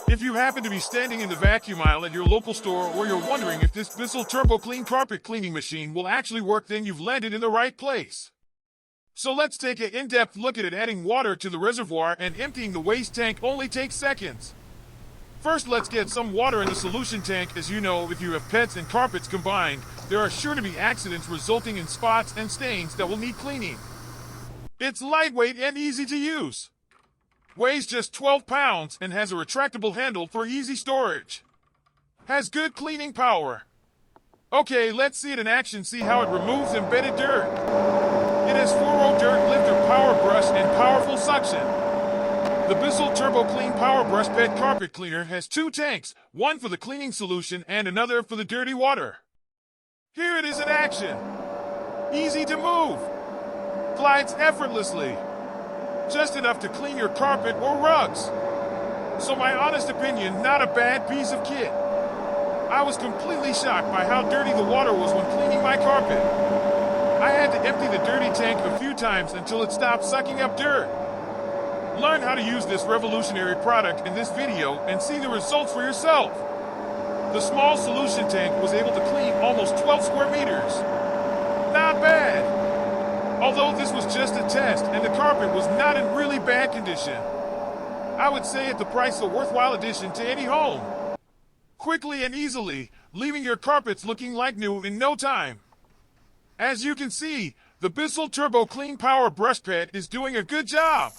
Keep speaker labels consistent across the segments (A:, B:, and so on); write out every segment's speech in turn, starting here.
A: If you happen to be standing in the vacuum aisle at your local store, or you're wondering if this Bissell Turbo Clean carpet cleaning machine will actually work, then you've landed in the right place. So let's take an in-depth look at it. Adding water to the reservoir and emptying the waste tank only takes seconds. First, let's get some water in the solution tank. As you know, if you have pets and carpets combined, there are sure to be accidents resulting in spots and stains that will need cleaning. It's lightweight and easy to use. Weighs just 12 pounds and has a retractable handle for easy storage. Has good cleaning power. Okay, let's see it in action. See how it removes embedded dirt. It has 4-row dirt lifter power brush and powerful suction. The Bissell Turbo Clean Power Brush Pet Carpet Cleaner has 2 tanks, one for the cleaning solution and another for the dirty water. Here it is in action. Easy to move. Glides effortlessly. Just enough to clean your carpet or rugs. So my honest opinion, not a bad piece of kit. I was completely shocked by how dirty the water was when cleaning my carpet. I had to empty the dirty tank a few times until it stopped sucking up dirt. Learn how to use this revolutionary product in this video and see the results for yourself. The small solution tank was able to clean almost 12 square meters. Not bad. Although this was just a test and the carpet was not in really bad condition, I would say at the price a worthwhile addition to any home. Quickly and easily, leaving your carpets looking like new in no time. As you can see, the Bissell Turbo Clean Power Brush Pet is doing a good job.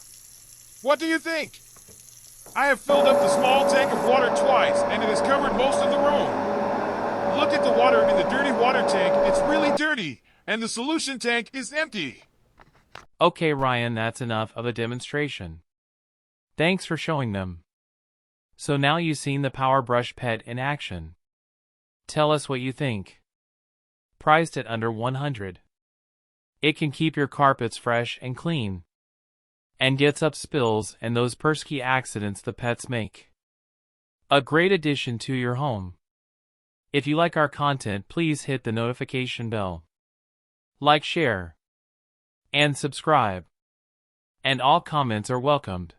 A: What do you think? I have filled up the small tank of water twice and it has covered most of the room. Look at the water in the dirty water tank. It's really dirty. And the solution tank is empty.
B: Okay, Ryan, that's enough of a demonstration. Thanks for showing them. So now you've seen the Power Brush Pet in action. Tell us what you think. Priced at under $100. It can keep your carpets fresh and clean. And gets up spills and those pesky accidents the pets make. A great addition to your home. If you like our content, please hit the notification bell. Like, share, and subscribe. And all comments are welcomed.